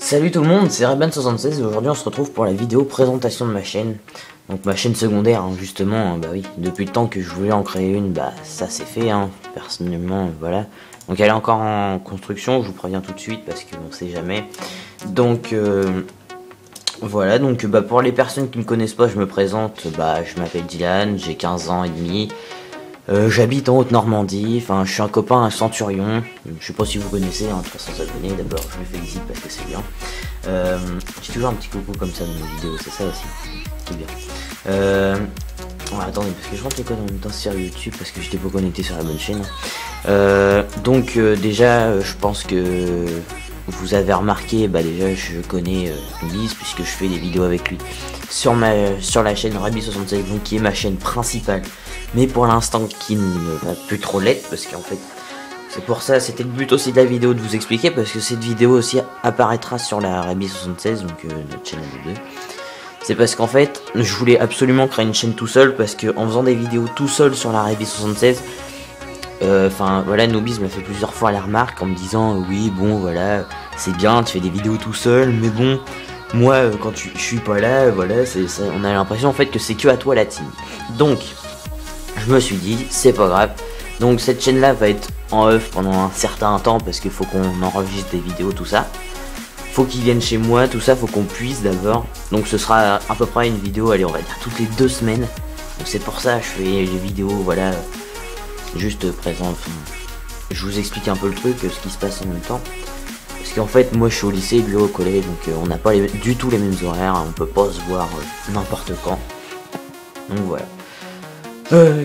Salut tout le monde, c'est Reban76 et aujourd'hui on se retrouve pour la vidéo présentation de ma chaîne. Donc ma chaîne secondaire, hein, justement, bah oui, depuis le temps que je voulais en créer une, bah ça c'est fait, hein, personnellement, voilà. Donc elle est encore en construction, je vous préviens tout de suite parce qu'on sait jamais. Donc voilà, donc bah pour les personnes qui ne me connaissent pas, je me présente, bah je m'appelle Dylan, j'ai 15 ans et demi. J'habite en Haute-Normandie, enfin je suis un copain à Centurion, je sais pas si vous connaissez, hein, 300 abonnés, d'abord je me félicite parce que c'est bien. J'ai toujours un petit coucou comme ça dans mes vidéos, c'est ça aussi, c'est bien. Ouais, attendez, parce que je rentre les codes en même temps sur YouTube parce que j'étais pas connecté sur la bonne chaîne. Déjà je pense que vous avez remarqué, bah déjà je connais Nubis puisque je fais des vidéos avec lui sur la chaîne Rabi76, donc qui est ma chaîne principale, mais pour l'instant qui ne va plus trop l'être parce qu'en fait c'est pour ça, c'était le but aussi de la vidéo de vous expliquer parce que cette vidéo aussi apparaîtra sur la Rabi76, donc notre chaîne de 2. C'est parce qu'en fait je voulais absolument créer une chaîne tout seul parce que en faisant des vidéos tout seul sur la Rabi76, enfin voilà, Nubis m'a fait plusieurs fois la remarque en me disant oui bon voilà c'est bien tu fais des vidéos tout seul mais bon moi quand je suis pas là voilà on a l'impression en fait que c'est que à toi la team. Donc je me suis dit c'est pas grave, donc cette chaîne là va être en off pendant un certain temps parce qu'il faut qu'on enregistre des vidéos tout ça, faut qu'ils viennent chez moi tout ça, faut qu'on puisse d'abord, donc ce sera à peu près une vidéo, allez on va dire toutes les 2 semaines, donc c'est pour ça je fais les vidéos voilà juste présent, enfin, je vous explique un peu le truc, ce qui se passe en même temps. Parce qu'en fait, moi je suis au lycée et lui au collège, donc on n'a pas du tout les mêmes horaires, on peut pas se voir n'importe quand. Donc voilà.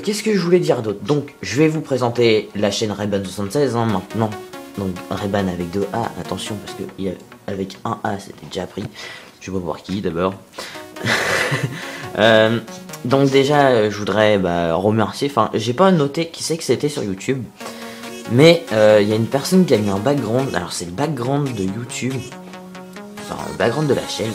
Qu'est-ce que je voulais dire d'autre? Donc je vais vous présenter la chaîne Reban76 hein, maintenant. Donc Reban avec 2 A, attention parce que avec un A c'était déjà pris. Je vais pas voir qui d'abord. Donc déjà je voudrais remercier, enfin j'ai pas noté qui c'est que c'était sur YouTube, mais il y a une personne qui a mis un background, alors c'est le background de YouTube, enfin le background de la chaîne,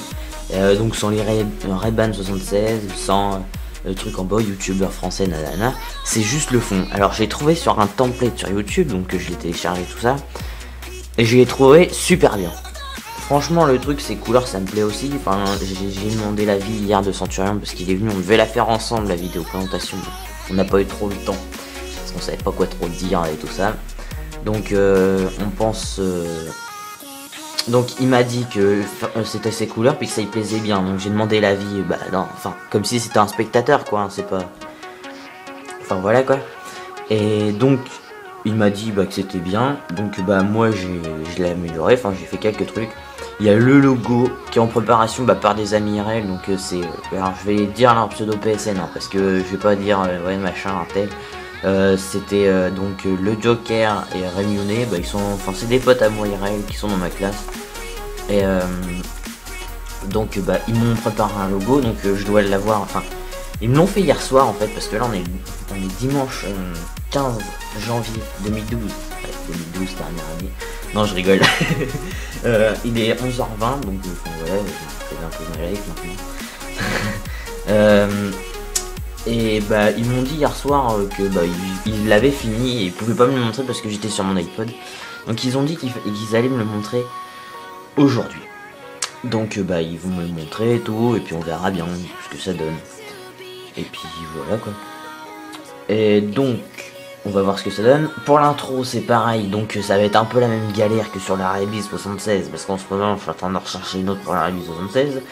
donc sans les Reban76, sans le truc en bas, youtubeur français nanana, c'est juste le fond. Alors j'ai trouvé sur un template sur YouTube, donc je l'ai téléchargé tout ça, et je l'ai trouvé super bien. Franchement le truc ces couleurs ça me plaît aussi, enfin j'ai demandé l'avis hier de Centurion parce qu'il est venu, on devait la faire ensemble la vidéo présentation, on n'a pas eu trop le temps parce qu'on savait pas quoi trop dire et tout ça, donc on pense donc il m'a dit que c'était ces couleurs puis que ça lui plaisait bien, donc j'ai demandé l'avis, non, enfin comme si c'était un spectateur quoi, hein, c'est pas, enfin voilà quoi, et donc il m'a dit que c'était bien, donc moi je l'ai amélioré, enfin j'ai fait quelques trucs. Il y a le logo qui est en préparation par des amis IRL, donc c'est, alors je vais dire leur pseudo PSN hein, parce que je vais pas dire ouais machin un tel. C'était donc le Joker et Rémiounet, ils sont, enfin c'est des potes à moi IRL qui sont dans ma classe, et donc ils m'ont préparé un logo, donc je dois l'avoir, enfin ils me l'ont fait hier soir en fait parce que là on est dimanche 15 janvier 2012, 2012 dernière année, non je rigole. Il est 11h20 donc voilà, je fais un peu ma life maintenant. Et ils m'ont dit hier soir que ils l'avaient fini et ils pouvaient pas me le montrer parce que j'étais sur mon iPod, donc ils ont dit qu'ils allaient me le montrer aujourd'hui, donc ils vont me le montrer et tout, et puis on verra bien ce que ça donne, et puis voilà quoi. Et donc on va voir ce que ça donne. Pour l'intro c'est pareil, donc ça va être un peu la même galère que sur la Rabi76 parce qu'en ce moment je suis en train de rechercher une autre pour la Rabi76.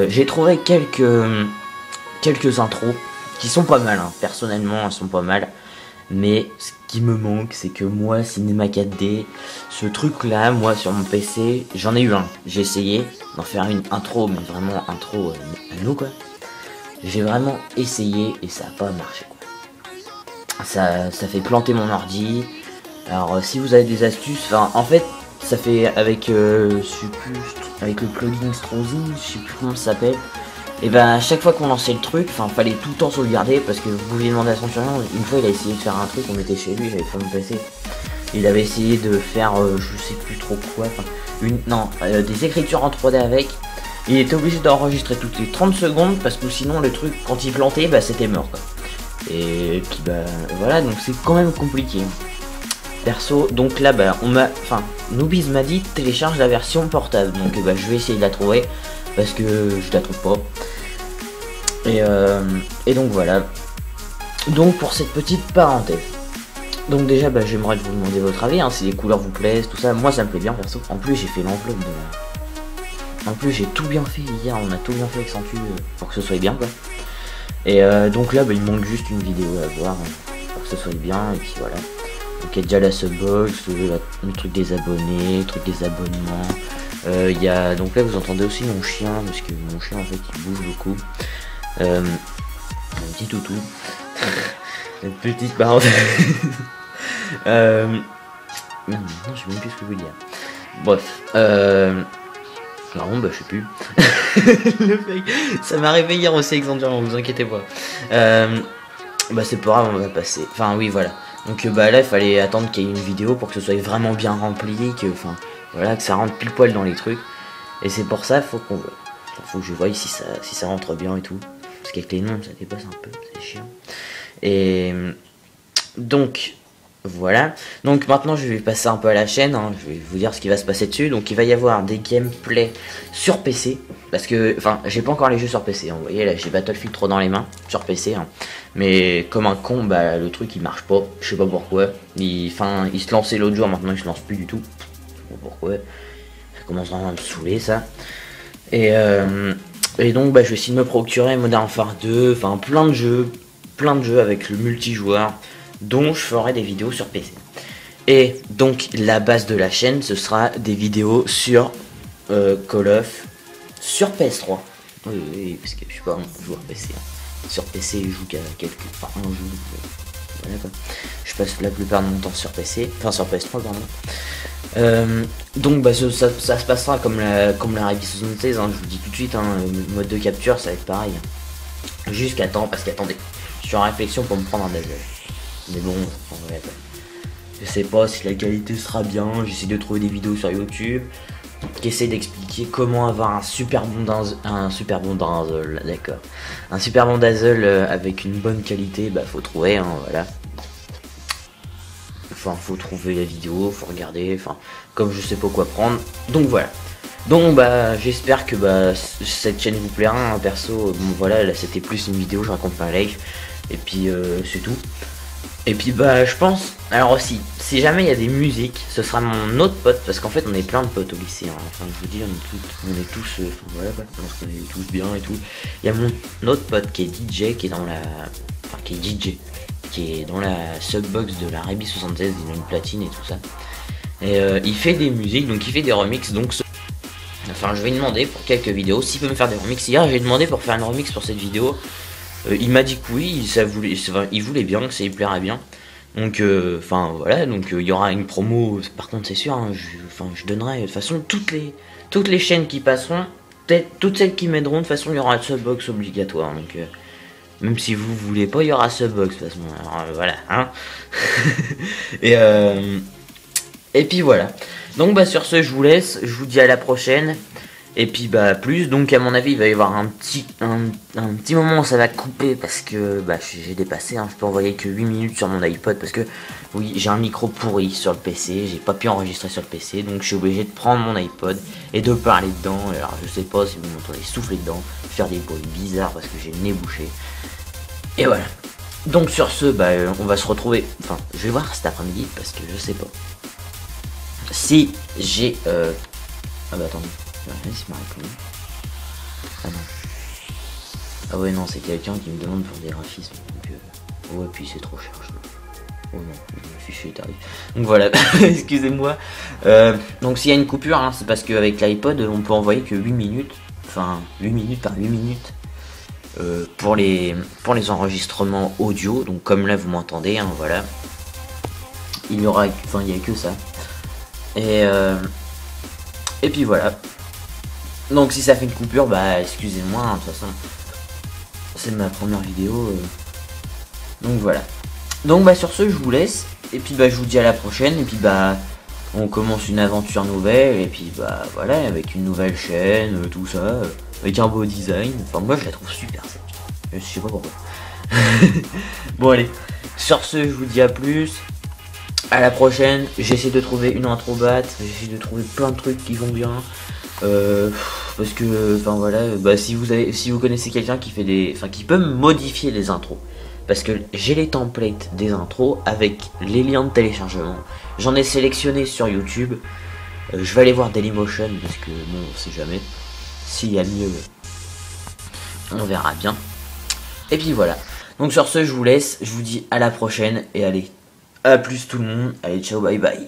J'ai trouvé quelques intros qui sont pas mal, hein. Personnellement elles sont pas mal, mais ce qui me manque c'est que moi Cinéma 4D, ce truc là, moi sur mon PC j'en ai eu un, j'ai essayé d'en faire une intro, mais vraiment intro à nous quoi, j'ai vraiment essayé et ça a pas marché quoi. Ça fait planter mon ordi. Alors si vous avez des astuces, enfin en fait ça fait avec je sais plus, avec le plugin Strozing, je sais plus comment ça s'appelle, et à chaque fois qu'on lançait le truc, enfin fallait tout le temps sauvegarder parce que vous pouviez demander à Centurion, une fois il a essayé de faire un truc, on était chez lui, j'avais pas mon PC, il avait essayé de faire je sais plus trop quoi, enfin des écritures en 3D avec, il était obligé d'enregistrer toutes les 30 secondes parce que sinon le truc quand il plantait c'était mort quoi. Et puis voilà, donc c'est quand même compliqué. perso, donc là bah Noobies m'a dit télécharge la version portable, donc bah je vais essayer de la trouver parce que je la trouve pas. Et donc voilà. Donc pour cette petite parenthèse. Donc déjà bah j'aimerais vous demander votre avis, hein, si les couleurs vous plaisent, tout ça. Moi ça me plaît bien perso. En plus j'ai fait l'enveloppe de. En plus j'ai tout bien fait hier, on a tout bien fait avec Santu pour que ce soit bien quoi. Et donc là bah, il manque juste une vidéo à voir pour que ce soit bien et puis voilà. Donc il y a déjà la subbox, le truc des abonnés, le truc des abonnements. Il y a donc là vous entendez aussi mon chien parce que mon chien en fait il bouge beaucoup. Un petit toutou. Une petite parenthèse. Non, je sais même plus ce que je veux dire. Bref. Non, bah je sais plus. Le fake. Ça m'est arrivé hier aussi avec Xandian, vous inquiétez pas. Bah c'est pas grave, on va passer. Enfin oui voilà. Donc bah là il fallait attendre qu'il y ait une vidéo pour que ce soit vraiment bien rempli, que enfin voilà, que ça rentre pile poil dans les trucs. Et c'est pour ça faut que je voie si ça rentre bien et tout. Parce qu'avec les noms ça dépasse un peu, c'est chiant. Et donc voilà. Donc maintenant je vais passer un peu à la chaîne, hein. Je vais vous dire ce qui va se passer dessus. Donc il va y avoir des gameplays sur PC. Parce que, enfin, j'ai pas encore les jeux sur PC, hein. Vous voyez là j'ai Battlefield 3 dans les mains, sur PC, hein. Mais comme un con, bah le truc il marche pas, je sais pas pourquoi. Il se lançait l'autre jour, maintenant il se lance plus du tout. Je sais pas pourquoi. Ça commence vraiment à me saouler ça. Et donc bah je vais essayer de me procurer Modern Warfare 2, enfin plein de jeux avec le multijoueur dont je ferai des vidéos sur PC. Et donc la base de la chaîne ce sera des vidéos sur Call of sur PS3. Oui, parce que je suis pas un joueur PC. Hein. Sur PC je joue qu'à un jeu. Voilà quoi. Je passe la plupart de mon temps sur PC, enfin sur PS3 pardon. Donc bah ça se passera comme la Rally 76, hein, je vous dis tout de suite, hein, le mode de capture ça va être pareil. Jusqu'à temps, parce qu'attendez, je suis en réflexion pour me prendre un Dazzle. Mais bon, ouais, je sais pas si la qualité sera bien, j'essaie de trouver des vidéos sur YouTube qui essaient d'expliquer comment avoir un super bon Dazzle, d'accord. Un super bon Dazzle avec une bonne qualité, bah faut trouver, hein, voilà. Enfin, faut trouver la vidéo, faut regarder, enfin, comme je sais pas quoi prendre. Donc voilà. Donc bah j'espère que bah cette chaîne vous plaira, hein, perso. Bon voilà, là c'était plus une vidéo, je raconte ma life. Et puis c'est tout. Et puis bah je pense, alors aussi, si jamais il y a des musiques, ce sera mon autre pote, parce qu'en fait on est plein de potes au lycée, hein. Enfin je vous dis, on est tous, enfin, voilà quoi, on se connaît tous bien et tout. Il y a mon autre pote qui est DJ, qui est dans la, enfin qui est DJ, qui est dans la subbox de la Rebi 76, il a une platine et tout ça. Et il fait des musiques, donc il fait des remixes, donc enfin je vais lui demander pour quelques vidéos s'il peut me faire des remixes. Hier j'ai demandé pour faire une remix pour cette vidéo. Il m'a dit que oui, il voulait bien, que ça lui plairait bien. Donc, enfin voilà, donc il y aura une promo. Par contre, c'est sûr, hein, je donnerai de toute façon toutes les chaînes qui passeront, peut-être toutes celles qui m'aideront. De toute façon, il y aura une subbox obligatoire. Donc, même si vous voulez pas, il y aura subbox de toute façon. Alors, voilà, hein. Et puis voilà. Donc bah sur ce, je vous laisse. Je vous dis à la prochaine. Et puis bah plus, donc à mon avis il va y avoir un petit moment où ça va couper parce que bah j'ai dépassé, hein. Je peux envoyer que 8 minutes sur mon iPod parce que oui j'ai un micro pourri sur le PC, j'ai pas pu enregistrer sur le PC, donc je suis obligé de prendre mon iPod et de parler dedans. Alors je sais pas si vous m'entendez souffler dedans, faire des bruits bizarres parce que j'ai le nez bouché. Et voilà. Donc sur ce, bah on va se retrouver, enfin je vais voir cet après-midi parce que je sais pas. Si j'ai ah bah attendez. Il m'a répondu. Ah non. Ah ouais non, c'est quelqu'un qui me demande pour des graphismes. Donc ouais, puis c'est trop cher. Oh non, le fichier est arrivé. Donc voilà, excusez-moi. Donc s'il y a une coupure, hein, c'est parce qu'avec l'iPod, on peut envoyer que 8 minutes. Enfin, 8 minutes par 8 minutes. Pour les enregistrements audio. Donc comme là vous m'entendez, hein, voilà. Il y aura, enfin il n'y a que ça. Et puis voilà. Donc si ça fait une coupure, bah excusez-moi, hein, de toute façon c'est ma première vidéo. Donc voilà. Donc bah sur ce je vous laisse. Et puis bah je vous dis à la prochaine. Et puis bah on commence une aventure nouvelle. Et puis bah voilà, avec une nouvelle chaîne, tout ça, avec un beau design. Enfin moi je la trouve super cette chaîne. Je sais pas pourquoi. Bon allez. Sur ce je vous dis à plus. À la prochaine, j'essaie de trouver une intro batte, j'essaie de trouver plein de trucs qui vont bien. Parce que, enfin voilà, bah, si vous connaissez quelqu'un qui fait qui peut modifier les intros, parce que j'ai les templates des intros avec les liens de téléchargement. J'en ai sélectionné sur YouTube. Je vais aller voir Dailymotion parce que bon, on sait jamais. S'il y a mieux, on verra bien. Et puis voilà. Donc sur ce, je vous laisse. Je vous dis à la prochaine et allez, à plus tout le monde. Allez, ciao, bye bye.